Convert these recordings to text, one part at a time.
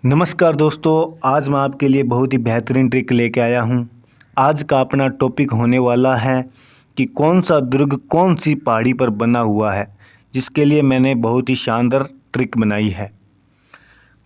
नमस्कार दोस्तों, आज मैं आपके लिए बहुत ही बेहतरीन ट्रिक लेके आया हूँ। आज का अपना टॉपिक होने वाला है कि कौन सा दुर्ग कौन सी पहाड़ी पर बना हुआ है, जिसके लिए मैंने बहुत ही शानदार ट्रिक बनाई है।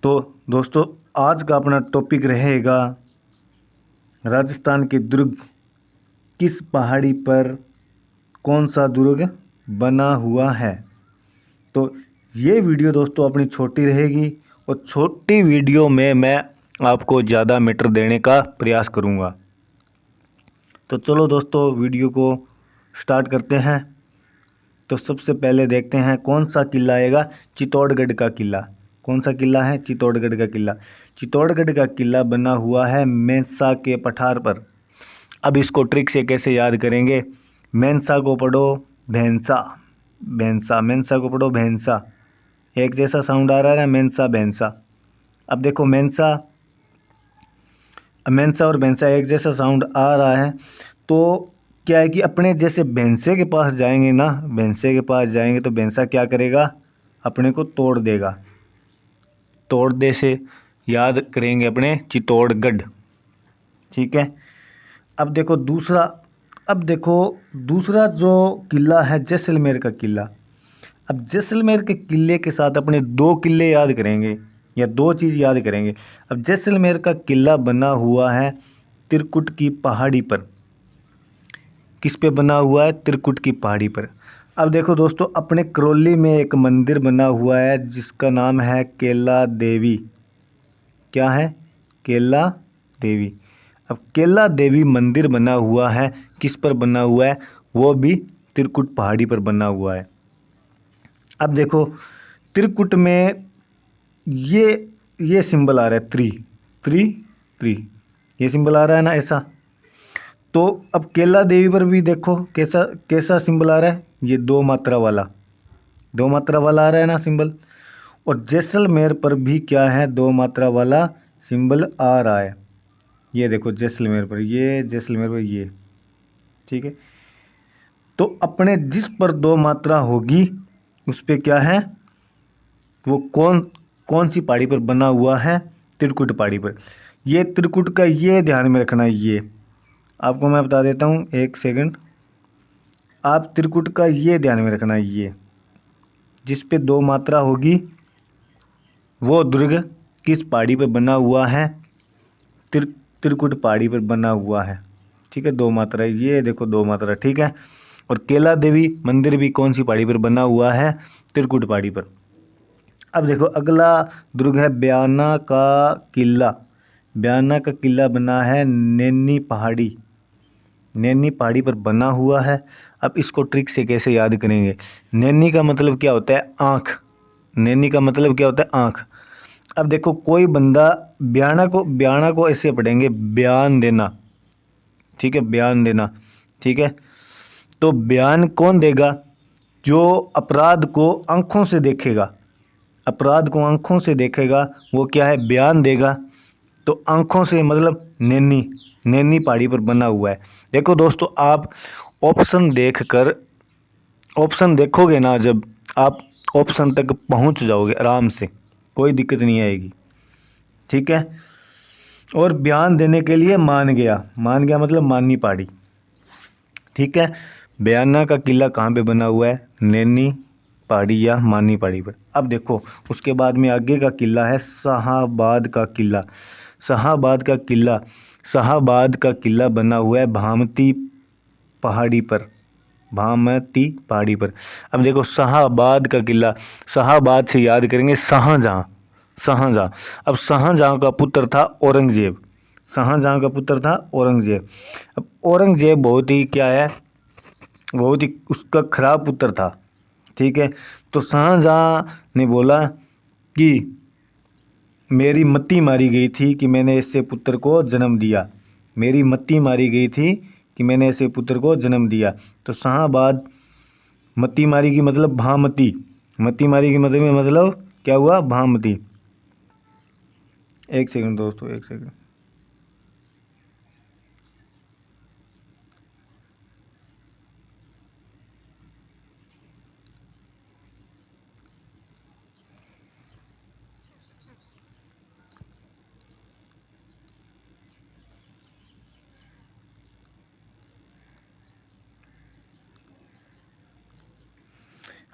तो दोस्तों, आज का अपना टॉपिक रहेगा राजस्थान के दुर्ग किस पहाड़ी पर कौन सा दुर्ग बना हुआ है। तो ये वीडियो दोस्तों अपनी छोटी रहेगी और छोटी वीडियो में मैं आपको ज़्यादा मीटर देने का प्रयास करूँगा। तो चलो दोस्तों, वीडियो को स्टार्ट करते हैं। तो सबसे पहले देखते हैं कौन सा किला आएगा। चित्तौड़गढ़ का किला। कौन सा किला है? चित्तौड़गढ़ का किला। चित्तौड़गढ़ का किला बना हुआ है मेंसा के पठार पर। अब इसको ट्रिक से कैसे याद करेंगे? मेंसा को पढ़ो भैंसा, भैंसा मेंसा को पढ़ो भैंसा। एक जैसा साउंड आ रहा है ना, मेंसा भैंसा। अब देखो मेंसा और भैंसा एक जैसा साउंड आ रहा है, तो क्या है कि अपने जैसे भैंसे के पास जाएंगे ना, भैंसे के पास जाएंगे तो भैंसा क्या करेगा? अपने को तोड़ देगा। तोड़ दे से याद करेंगे अपने चित्तौड़गढ़। ठीक है। अब देखो दूसरा जो किला है जैसलमेर का किला। अब जैसलमेर के किले के साथ अपने दो किले याद करेंगे या दो चीज़ याद करेंगे। अब जैसलमेर का किला बना हुआ है त्रिकुट की पहाड़ी पर। किस पे बना हुआ है? त्रिकुट की पहाड़ी पर। अब देखो दोस्तों, अपने करौली में एक मंदिर बना हुआ है जिसका नाम है केला देवी। क्या है? केला देवी। अब केला देवी मंदिर बना हुआ है, किस पर बना हुआ है? वो भी त्रिकुट पहाड़ी पर बना हुआ है। अब देखो त्रिकुट में ये सिंबल आ रहा है त्रि त्रि त्रि, ये सिंबल आ रहा है ना ऐसा। तो अब केला देवी पर भी देखो कैसा कैसा सिंबल आ रहा है, ये दो मात्रा वाला आ रहा है ना सिंबल। और जैसलमेर पर भी क्या है? दो मात्रा वाला सिंबल आ रहा है। ये देखो जैसलमेर पर, ये जैसलमेर पर ये। ठीक है। तो अपने जिस पर दो मात्रा होगी उस पे क्या है? वो कौन सी पहाड़ी पर बना हुआ है? त्रिकुट पहाड़ी पर। ये त्रिकुट का ये ध्यान में रखना है। ये आपको मैं बता देता हूँ, एक सेकंड। आप त्रिकुट का ये ध्यान में रखना है, ये जिस पे दो मात्रा होगी वो दुर्ग किस पहाड़ी पर बना हुआ है? त्रिकुट पहाड़ी पर बना हुआ है। ठीक है, दो मात्रा, ये देखो दो मात्रा। ठीक है। और केला देवी मंदिर भी कौन सी पहाड़ी पर बना हुआ है? त्रिकुट पहाड़ी पर। अब देखो अगला दुर्ग है बयाना का किला। बयाना का किला बना है नैनी पहाड़ी। नैनी पहाड़ी पर बना हुआ है। अब इसको ट्रिक से कैसे याद करेंगे? नैनी का मतलब क्या होता है? आँख। नैनी का मतलब क्या होता है? आँख। अब देखो कोई बंदा बयाना को ऐसे पढ़ेंगे, बयान देना। ठीक है, बयान देना। ठीक है। तो बयान कौन देगा? जो अपराध को आँखों से देखेगा। अपराध को आँखों से देखेगा वो क्या है? बयान देगा। तो आँखों से मतलब नैनी, नैनी पहाड़ी पर बना हुआ है। देखो दोस्तों, आप ऑप्शन देखकर, ऑप्शन देखोगे ना, जब आप ऑप्शन तक पहुंच जाओगे आराम से, कोई दिक्कत नहीं आएगी। ठीक है। और बयान देने के लिए मान गया, मान गया मतलब माननी पहाड़ी। ठीक है। बयाना का किला कहाँ पे बना हुआ है? नैनी पहाड़ी या मानी पहाड़ी पर। अब देखो उसके बाद में आगे का किला है शाहाबाद का किला। शाहाबाद का किला, शाहाबाद का किला बना हुआ है भामती पहाड़ी पर। भामती पहाड़ी पर। अब देखो शाहाबाद का किला, शाहाबाद से याद करेंगे शाहजहाँ। शाहजहाँ। अब शाहजहाँ का पुत्र था औरंगजेब। शाहजहाँ का पुत्र था औरंगजेब। अब औरंगजेब बहुत ही क्या है, बहुत ही उसका खराब पुत्र था। ठीक है। तो शाहजहाँ ने बोला कि मेरी मती मारी गई थी कि मैंने ऐसे पुत्र को जन्म दिया। मेरी मती मारी गई थी कि मैंने ऐसे पुत्र को जन्म दिया। तो शाहाबाद, मती मारी की मतलब भामती। मती मारी की मतलब क्या हुआ? भामती। एक सेकंड दोस्तों, एक सेकंड।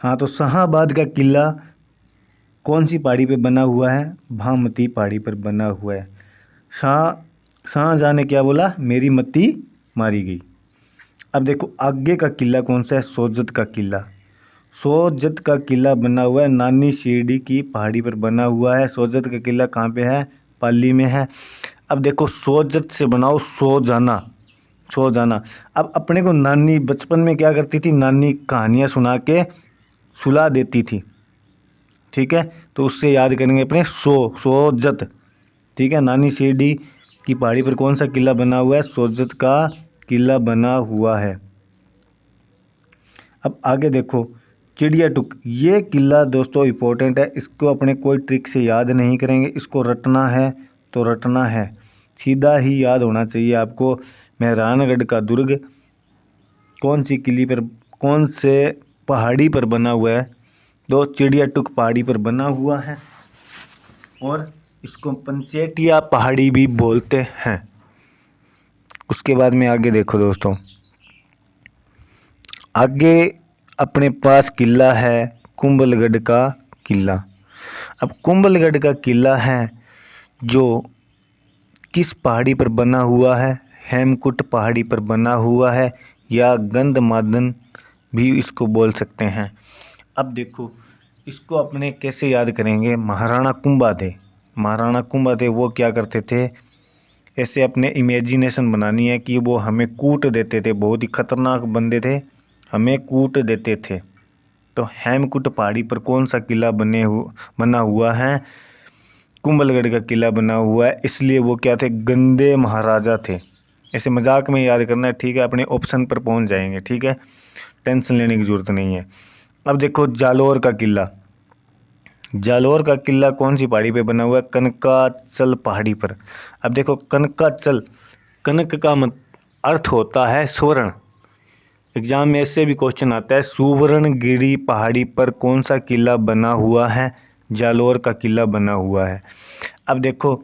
हाँ, तो शाहाबाद का किला कौन सी पहाड़ी पे बना हुआ है? भामती पहाड़ी पर बना हुआ है। शाह शाहजहाँ ने क्या बोला? मेरी मती मारी गई। अब देखो आगे का किला कौन सा है? सोजत का किला। सोजत का किला बना हुआ है नानी शिरडी की पहाड़ी पर बना हुआ है। सोजत का किला कहाँ पे है? पाली में है। अब देखो सोजत से बनाओ सो जाना, सो जाना। अब अपने को नानी बचपन में क्या करती थी? नानी कहानियाँ सुना के सुला देती थी, ठीक है। तो उससे याद करेंगे अपने सोजत, ठीक है। नानी शिरडी की पहाड़ी पर कौन सा किला बना हुआ है? सोजत का किला बना हुआ है। अब आगे देखो चिड़िया टुक, ये किला दोस्तों इम्पोर्टेंट है, इसको अपने कोई ट्रिक से याद नहीं करेंगे, इसको रटना है तो रटना है, सीधा ही याद होना चाहिए आपको। मेहरानगढ़ का दुर्ग कौन सी किले पर, कौन से पहाड़ी पर बना हुआ है? तो चिड़िया टुक पहाड़ी पर बना हुआ है और इसको पंचेटिया पहाड़ी भी बोलते हैं। उसके बाद में आगे देखो दोस्तों, आगे अपने पास किला है कुंभलगढ़ का किला। अब कुंभलगढ़ का किला है जो किस पहाड़ी पर बना हुआ है? हेमकुट पहाड़ी पर बना हुआ है या गंधमादन भी इसको बोल सकते हैं। अब देखो इसको अपने कैसे याद करेंगे? महाराणा कुंभा थे, महाराणा कुंभा थे, वो क्या करते थे? ऐसे अपने इमेजिनेशन बनानी है कि वो हमें कूट देते थे, बहुत ही खतरनाक बंदे थे, हमें कूट देते थे। तो हेमकुट पहाड़ी पर कौन सा किला बना हुआ है? कुंभलगढ़ का किला बना हुआ है, इसलिए वो क्या थे? गंदे महाराजा थे। ऐसे मजाक में याद करना है, ठीक है। अपने ऑप्शन पर पहुंच जाएंगे, ठीक है, टेंशन लेने की ज़रूरत नहीं है। अब देखो जालोर का किला, जालोर का किला कौन सी पहाड़ी पे बना हुआ है? कनकाचल पहाड़ी पर। अब देखो कनकाचल, कनक का अर्थ होता है स्वर्ण। एग्जाम में ऐसे भी क्वेश्चन आता है, सुवर्णगिरी पहाड़ी पर कौन सा किला बना हुआ है? जालोर का किला बना हुआ है। अब देखो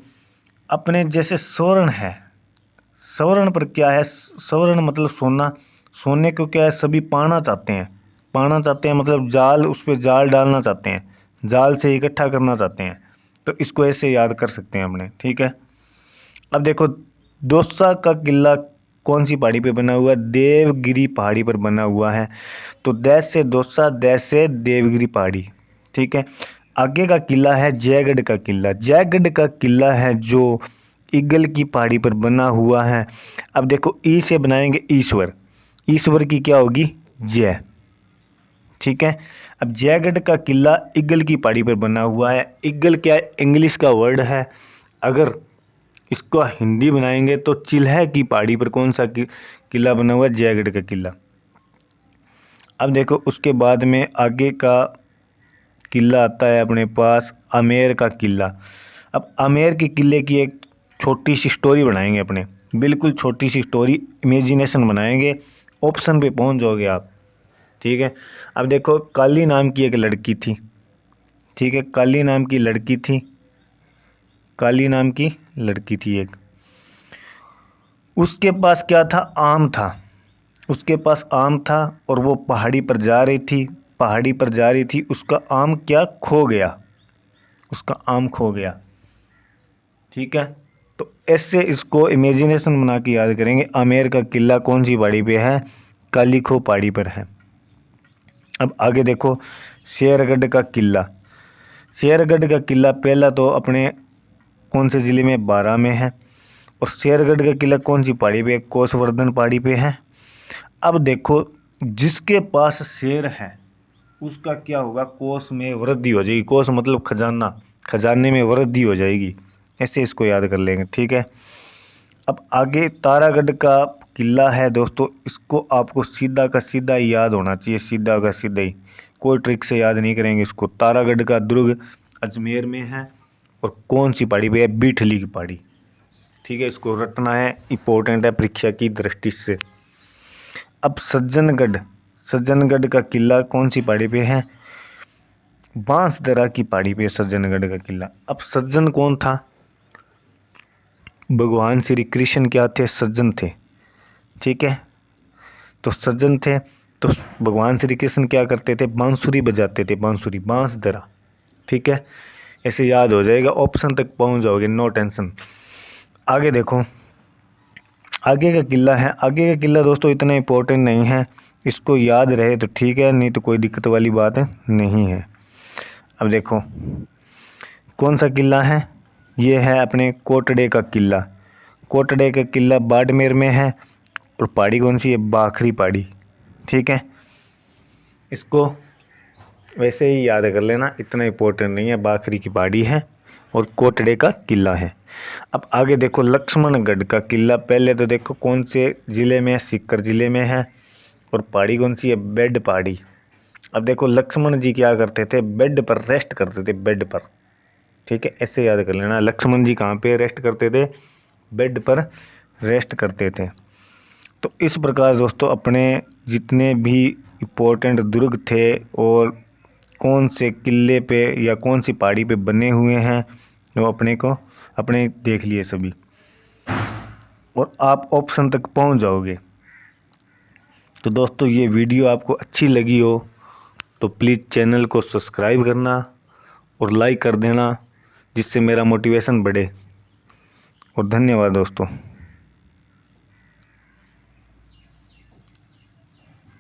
अपने जैसे स्वर्ण है, स्वर्ण पर क्या है? स्वर्ण मतलब सोना, सोने को क्या है? सभी पाना चाहते हैं, पाना चाहते हैं मतलब जाल, उस पर जाल डालना चाहते हैं, जाल से इकट्ठा करना चाहते हैं। तो इसको ऐसे याद कर सकते हैं अपने, ठीक है। अब देखो दौसा का किला कौन सी पहाड़ी पे बना हुआ है? देवगिरी पहाड़ी पर बना हुआ है। तो देश से दौसा, देश से देवगिरी पहाड़ी, ठीक है। आगे का किला है जयगढ़ का किला, जयगढ़ का किला है जो ईगल की पहाड़ी पर बना हुआ है। अब देखो ई से बनाएंगे ईश्वर, ईश्वर की क्या होगी? जय, ठीक है। अब जयगढ़ का किला ईगल की पहाड़ी पर बना हुआ है। ईगल क्या है? इंग्लिश का वर्ड है। अगर इसको हिंदी बनाएंगे तो चिल्हे की पहाड़ी पर कौन सा किला बना हुआ है? जयगढ़ का किला। अब देखो उसके बाद में आगे का किला आता है अपने पास आमेर का किला। अब आमेर के किले की एक छोटी सी स्टोरी बनाएंगे अपने, बिल्कुल छोटी सी स्टोरी, इमेजिनेशन बनाएंगे, ऑप्शन पे पहुंच जाओगे आप, ठीक है। अब देखो काली नाम की एक लड़की थी, ठीक है, काली नाम की लड़की थी, काली नाम की लड़की थी एक, उसके पास क्या था? आम था, उसके पास आम था और वो पहाड़ी पर जा रही थी, पहाड़ी पर जा रही थी, उसका आम क्या खो गया, उसका आम खो गया, ठीक है। तो ऐसे इसको इमेजिनेशन बना के याद करेंगे। आमेर का किला कौन सी पहाड़ी पे है? कालीखो पहाड़ी पर है। अब आगे देखो शेरगढ़ का किला, शेरगढ़ का किला पहला तो अपने कौन से ज़िले में? बारां में है। और शेरगढ़ का किला कौन सी पहाड़ी पे? कोसवर्धन पहाड़ी पे है। अब देखो जिसके पास शेर है उसका क्या होगा? कोस में वृद्धि हो जाएगी, कोस मतलब खजाना, खजाने में वृद्धि हो जाएगी, ऐसे इसको याद कर लेंगे, ठीक है। अब आगे तारागढ़ का किला है दोस्तों, इसको आपको सीधा का सीधा ही याद होना चाहिए, सीधा का सीधा ही, कोई ट्रिक से याद नहीं करेंगे इसको। तारागढ़ का दुर्ग अजमेर में है और कौन सी पहाड़ी पे है? बीठली की पहाड़ी, ठीक है। इसको रटना है, इंपॉर्टेंट है परीक्षा की दृष्टि से। अब सज्जनगढ़, सज्जनगढ़ का किला कौन सी पहाड़ी पे है? बांसदरा की पहाड़ी पे सज्जनगढ़ का किला। अब सज्जन कौन था? भगवान श्री कृष्ण क्या थे? सज्जन थे, ठीक है। तो सज्जन थे, तो भगवान श्री कृष्ण क्या करते थे, बांसुरी बजाते थे, बांसुरी, बांस दरा। ठीक है, ऐसे याद हो जाएगा, ऑप्शन तक पहुंच जाओगे, नो टेंशन। आगे देखो, आगे का किला है। आगे का किला दोस्तों इतना इम्पोर्टेंट नहीं है, इसको याद रहे तो ठीक है, नहीं तो कोई दिक्कत वाली बात नहीं है। अब देखो कौन सा किला है, ये है अपने कोटड़े का किला। कोटड़े का किला बाड़मेर में है, और पहाड़ी कौन सी है, बाखरी पहाड़ी। ठीक है, इसको वैसे ही याद कर लेना, इतना इम्पोर्टेंट नहीं है, बाखरी की पहाड़ी है और कोटड़े का किला है। अब आगे देखो लक्ष्मणगढ़ का किला। पहले तो देखो कौन से ज़िले में है, सीकर ज़िले में है, और पहाड़ी कौन सी है, बेड पहाड़ी। अब देखो लक्ष्मण जी क्या करते थे, बेड पर रेस्ट करते थे, बेड पर। ठीक है, ऐसे याद कर लेना, लक्ष्मण जी कहाँ पे रेस्ट करते थे, बेड पर रेस्ट करते थे। तो इस प्रकार दोस्तों अपने जितने भी इम्पोर्टेंट दुर्ग थे और कौन से किले पे या कौन सी पहाड़ी पे बने हुए हैं, वो अपने देख लिए सभी, और आप ऑप्शन तक पहुंच जाओगे। तो दोस्तों ये वीडियो आपको अच्छी लगी हो तो प्लीज़ चैनल को सब्सक्राइब करना और लाइक कर देना, जिससे मेरा मोटिवेशन बढ़े। और धन्यवाद दोस्तों।